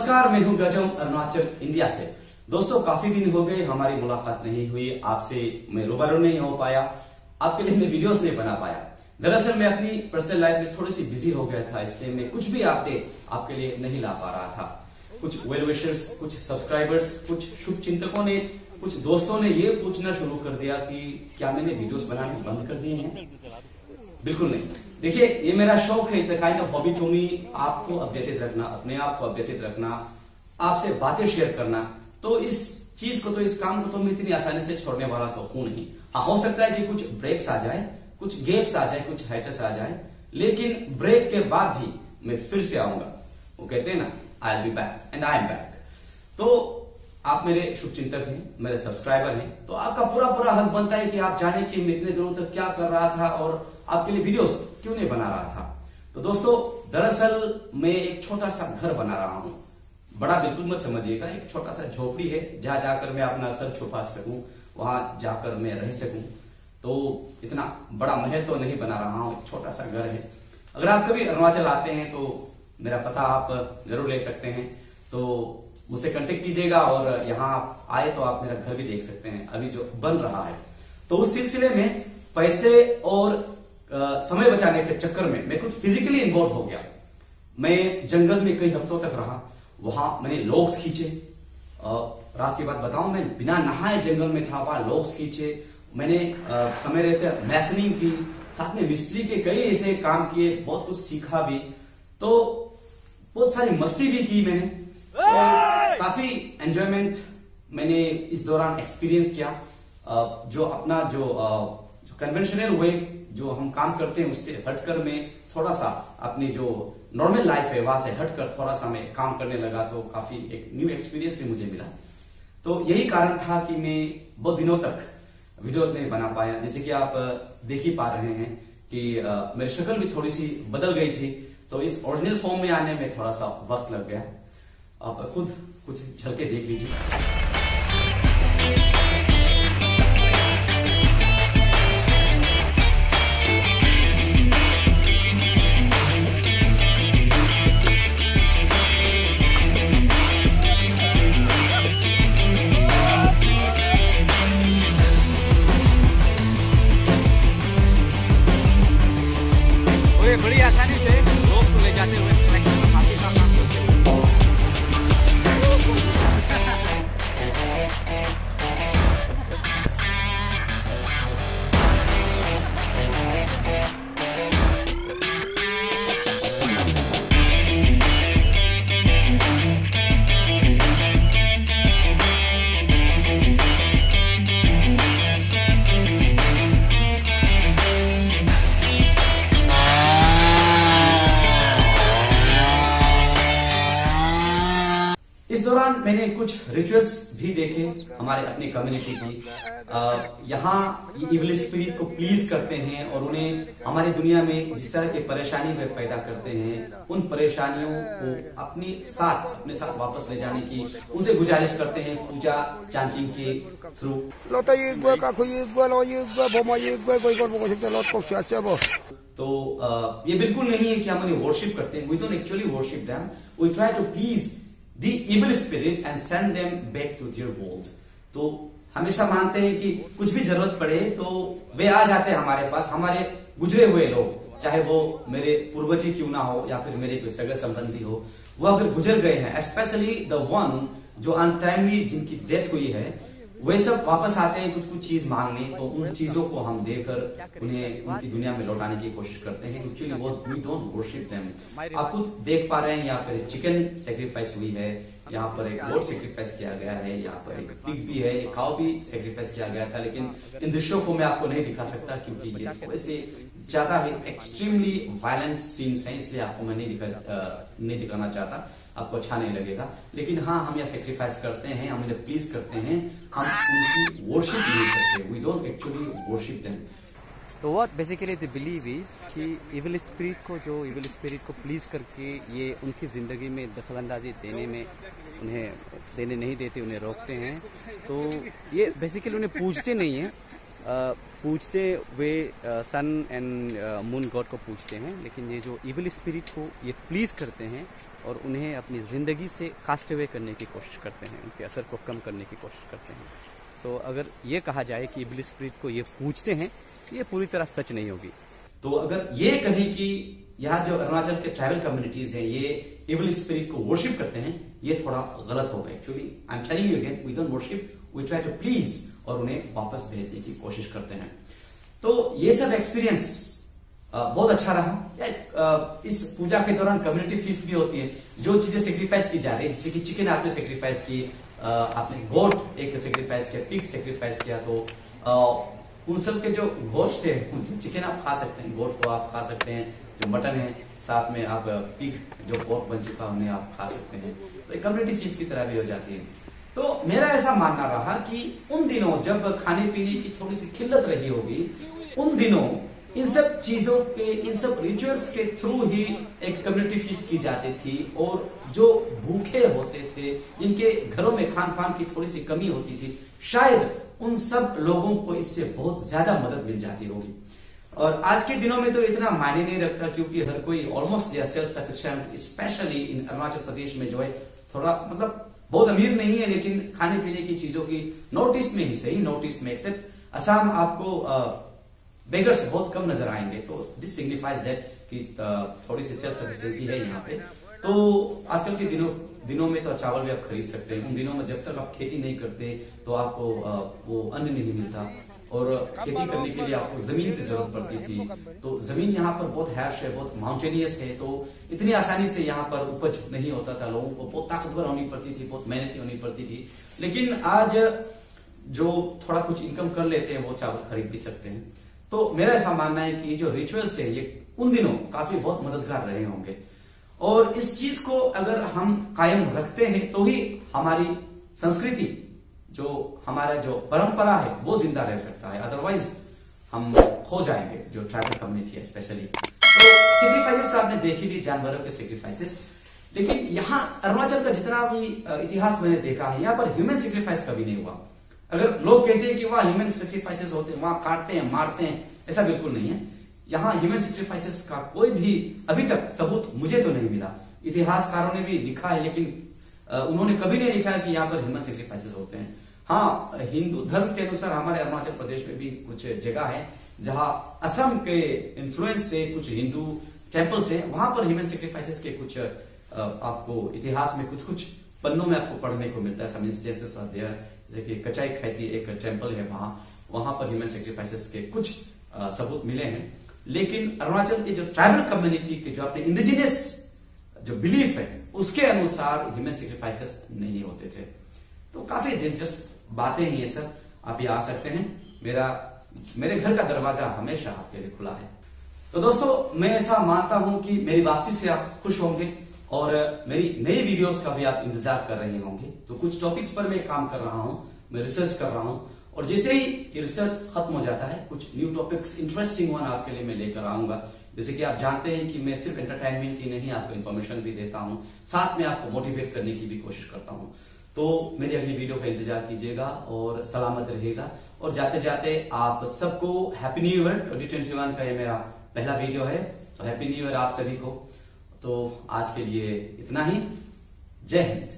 नमस्कार, मैं हूं गजम अरुणाचल इंडिया से। दोस्तों, काफी दिन हो गए हमारी मुलाकात नहीं हुई, आपसे मैं रूबरू नहीं हो पाया, आपके लिए मैं वीडियोस नहीं बना पाया। दरअसल मैं अपनी पर्सनल लाइफ में थोड़ी सी बिजी हो गया था, इसलिए मैं कुछ भी अपडेट आपके लिए नहीं ला पा रहा था। कुछ वेल विशर्स, कुछ सब्सक्राइबर्स, कुछ शुभ चिंतकों ने, कुछ दोस्तों ने ये पूछना शुरू कर दिया कि क्या मैंने वीडियोस बनाने बंद कर दिए हैं। बिल्कुल नहीं। देखिए, ये मेरा शौक है, it's a kind of hobby to me, आपको अपडेटेड रखना, अपने आप को अपडेटेड रखना, आपसे बातें शेयर करना। तो इस चीज को, तो इस काम को तो मैं इतनी आसानी से छोड़ने वाला तो हूं नहीं। हाँ, हो सकता है कि कुछ ब्रेक्स आ जाए, कुछ गैप्स आ जाए, कुछ हाइटस आ जाए, लेकिन ब्रेक के बाद भी मैं फिर से आऊंगा। वो कहते हैं ना, I will be back and I am back. तो आप मेरे शुभचिंतक हैं, मेरे सब्सक्राइबर हैं, तो आपका पूरा हक बनता है कि आप जाने कि मैं इतने दिनों तक क्या कर रहा था और आपके लिए वीडियोस क्यों नहीं बना रहा था। तो दोस्तों, दरअसल मैं एक छोटा सा घर बना रहा हूं। बड़ा बिल्कुल मत समझिएगा, एक छोटा सा झोपड़ी है जहां जाकर मैं अपना सर छुपा सकूं, वहां जाकर मैं रह सकूं। तो इतना बड़ा महल तो नहीं बना रहा हूं, एक छोटा सा घर है। अगर आप कभी अरुणाचल आते हैं तो मेरा पता आप जरूर ले सकते हैं, तो मुझसे कांटेक्ट कीजिएगा और यहाँ आप आए तो आप मेरा घर भी देख सकते हैं, अभी जो बन रहा है। तो उस सिलसिले में पैसे और समय बचाने के चक्कर में मैं कुछ फिजिकली इन्वॉल्व हो गया। मैं जंगल में कई हफ्तों तक रहा, वहां मैंने लॉग्स खींचे। रात की बात बताऊं, मैं बिना नहाए जंगल में था, वहां लॉग्स खींचे। मैंने समय रहते मैसनिंग की, साथ में मिस्त्री के कई ऐसे काम किए, बहुत कुछ सीखा भी, तो बहुत सारी मस्ती भी की मैंने। काफी एंजॉयमेंट मैंने इस दौरान एक्सपीरियंस किया। जो अपना जो कन्वेंशनल वे जो हम काम करते हैं उससे हटकर मैं थोड़ा सा अपनी जो नॉर्मल लाइफ है वहां से हटकर थोड़ा सा मैं काम करने लगा, तो काफी एक न्यू एक्सपीरियंस भी मुझे मिला। तो यही कारण था कि मैं बहुत दिनों तक वीडियोस नहीं बना पाया। जैसे कि आप देख ही पा रहे हैं कि मेरी शक्ल भी थोड़ी सी बदल गई थी, तो इस ओरिजिनल फॉर्म में आने में थोड़ा सा वक्त लग गया। आप खुद कुछ झलके देख लीजिए। बड़ी आसानी से लोग को ले जाते हुए ट्रैक्टर में काफी काम करते हैं। इस दौरान मैंने कुछ रिचुअल्स भी देखे हमारे अपनी कम्युनिटी की। यहाँ इविल स्पिरिट को प्लीज करते हैं और उन्हें हमारी दुनिया में जिस तरह की परेशानी वे पैदा करते हैं, उन परेशानियों को अपने साथ वापस ले जाने की उनसे गुजारिश करते हैं पूजा चैंटिंग के थ्रू। तो ये बिल्कुल नहीं है कि हम उन्हें वर्शिप करते हैं। We don't actually worship them, we try to please the evil spirit and send them back to their world। तो हमेशा मानते हैं कि कुछ भी जरूरत पड़े तो वे आ जाते हैं हमारे पास। हमारे गुजरे हुए लोग, चाहे वो मेरे पूर्वज ही क्यों ना हो या फिर मेरे कोई सगे संबंधी हो, वो अगर गुजर गए हैं, स्पेशली द वन जो अनटाइमली जिनकी डेथ हुई है, वे सब वापस आते हैं कुछ चीज मांगने। तो उन चीजों को हम देकर उन्हें उनकी दुनिया में लौटाने की कोशिश करते हैं। एक्चुअली वो वी डोंट वर्शिप देम। आप खुद देख पा रहे हैं, यहाँ पर चिकन सेक्रीफाइस हुई है, यहाँ पर एक गोट सेक्रीफाइस किया गया है, यहाँ पर एक पिग भी है, एक काऊ भी सेक्रीफाइस किया गया था। लेकिन इन दृश्यों को मैं आपको नहीं दिखा सकता क्योंकि ये थोड़े से ज्यादा है, एक्सट्रीमली वायलेंट सीन्स हैं, इसलिए आपको मैं नहीं दिखाना चाहता, आपको अच्छा नहीं लगेगा। लेकिन हाँ, हम यहाँ सेक्रीफाइस करते हैं, हम इन्हें प्लीज करते हैं, हम उनकी वर्शिप नहीं करते। We don't actually worship them. तो what basically the believe is कि इविल स्पिरिट को प्लीज करके ये उनकी जिंदगी में दखलंदाजी देने में उन्हें देने नहीं देते, उन्हें रोकते हैं। तो ये बेसिकली उन्हें पूजते नहीं है, पूजते वे सन एंड मून गॉड को पूजते हैं, लेकिन ये जो इविल स्पिरिट को ये प्लीज करते हैं और उन्हें अपनी ज़िंदगी से कास्ट अवे करने की कोशिश करते हैं, उनके असर को कम करने की कोशिश करते हैं। तो अगर ये कहा जाए कि इविल स्पिरिट को ये पूजते हैं, ये पूरी तरह सच नहीं होगी। तो अगर ये कहें कि यहाँ जो अरुणाचल के ट्राइबल कम्युनिटीज हैं ये इविल स्पिरिट को वर्शिप करते हैं, ये थोड़ा गलत होगा। Actually I am telling you again, we don't worship, we try to please, और उन्हें वापस भेजने की कोशिश करते हैं। तो ये सब एक्सपीरियंस बहुत अच्छा रहा। इस पूजा के दौरान कम्युनिटी फीस्ट भी होती है, जो चीजें सेक्रीफाइस की जा रही है, जैसे कि चिकन आपने सेक्रीफाइस की, आपने गोट एक सेक्रीफाइस किया, पिग सेक्रीफाइस किया, तो उन सब के जो गोश्त है, चिकन आप खा सकते हैं, गोट को आप खा सकते हैं, जो मटन है, साथ में आप पिग जो पोर्क बन चुका उन्हें आप खा सकते हैं। तो एक कम्युनिटी फीस्ट की तरह भी हो जाती है। तो मेरा ऐसा मानना रहा कि उन दिनों जब खाने पीने की थोड़ी सी किल्लत रही होगी, उन दिनों इन सब चीजों के, इन सब रिचुअल्स के थ्रू ही एक कम्युनिटी फीस्ट की जाती थी, और जो भूखे होते थे, इनके घरों में खान पान की थोड़ी सी कमी होती थी, शायद उन सब लोगों को इससे बहुत ज्यादा मदद मिल जाती होगी। और आज के दिनों में तो इतना मायने नहीं रखता, क्योंकि हर कोई almost self sufficient, specially in Arunachal Pradesh में जो है थोड़ा मतलब बहुत अमीर नहीं है, लेकिन खाने पीने की चीजों की नोटिस में ही सही, नोटिस में, एक्सेप्ट असम आपको बेगर्स बहुत कम नजर आएंगे। तो दिस सिग्निफाइज दैट कि थोड़ी सी सेल्फ सफिशिएंसी है यहाँ पे। तो आजकल के दिनों में तो चावल भी आप खरीद सकते हैं। उन दिनों में जब तक आप खेती नहीं करते तो आपको वो अन्न नहीं मिलता, और खेती करने के लिए आपको जमीन की जरूरत पड़ती थी। तो जमीन यहाँ पर बहुत हैश है, बहुत माउंटेनियस है, तो इतनी आसानी से यहाँ पर उपज नहीं होता था। लोगों को बहुत ताकतवर होनी पड़ती थी, बहुत मेहनती होनी पड़ती थी। लेकिन आज जो थोड़ा कुछ इनकम कर लेते हैं वो चावल खरीद भी सकते हैं। तो मेरा ऐसा मानना है कि जो रिचुअल्स है ये उन दिनों काफी बहुत मददगार रहे होंगे, और इस चीज को अगर हम कायम रखते हैं तो ही हमारी संस्कृति, जो हमारा जो परंपरा है वो जिंदा रह सकता है। अदरवाइज हम खो जाएंगे, जो ट्राइबल कम्युनिटी है स्पेशली। तो सेक्रीफाइसेस आपने देख ही ली, जानवरों के सेक्रीफाइसेस, लेकिन यहाँ अरुणाचल का जितना भी इतिहास मैंने देखा है, यहाँ पर ह्यूमन सेक्रीफाइस कभी नहीं हुआ। अगर लोग कहते हैं कि वहां ह्यूमन सेक्रीफाइसेस होते हैं, वहां काटते हैं, मारते हैं, ऐसा बिल्कुल नहीं है। यहाँ ह्यूमन सेक्रीफाइसेस का कोई भी अभी तक सबूत मुझे तो नहीं मिला। इतिहासकारों ने भी लिखा है, लेकिन उन्होंने कभी नहीं लिखा है कि यहाँ पर ह्यूमन सेक्रीफाइसेस होते हैं। हाँ, हिंदू धर्म के अनुसार हमारे अरुणाचल प्रदेश में भी कुछ जगह है जहां असम के इन्फ्लुएंस से कुछ हिंदू टेम्पल्स है, वहां पर ह्यूमन सेक्रीफाइसेस के कुछ आपको इतिहास में कुछ पन्नों में आपको पढ़ने को मिलता है। सम इंस्टेंसेस आर देयर, जैसे कि कचाई खैती एक टेम्पल है, वहां पर ह्यूमन सेक्रीफाइसेस के कुछ सबूत मिले हैं। लेकिन अरुणाचल के जो ट्राइबल कम्युनिटी के जो अपने इंडिजिनियस जो बिलीफ है उसके अनुसार ह्यूमन सेक्रीफाइसेस नहीं होते थे। तो काफी दिलचस्प बातें हैं ये सब। आप ये आ सकते हैं, मेरे घर का दरवाजा हमेशा आपके लिए खुला है। तो दोस्तों, मैं ऐसा मानता हूं कि मेरी वापसी से आप खुश होंगे और मेरी नई वीडियोस का भी आप इंतजार कर रहे होंगे। तो कुछ टॉपिक्स पर मैं काम कर रहा हूं, मैं रिसर्च कर रहा हूं, और जैसे ही ये रिसर्च खत्म हो जाता है, कुछ न्यू टॉपिक्स इंटरेस्टिंग वन आपके लिए मैं लेकर आऊंगा। जैसे कि आप जानते हैं कि मैं सिर्फ एंटरटेनमेंट ही नहीं, आपको इन्फॉर्मेशन भी देता हूं, साथ में आपको मोटिवेट करने की भी कोशिश करता हूं। तो मेरी अगली वीडियो का इंतजार कीजिएगा और सलामत रहिएगा। और जाते जाते आप सबको हैप्पी न्यू ईयर 2021 का ये मेरा पहला वीडियो है, तो हैप्पी न्यू ईयर आप सभी को। तो आज के लिए इतना ही। जय हिंद।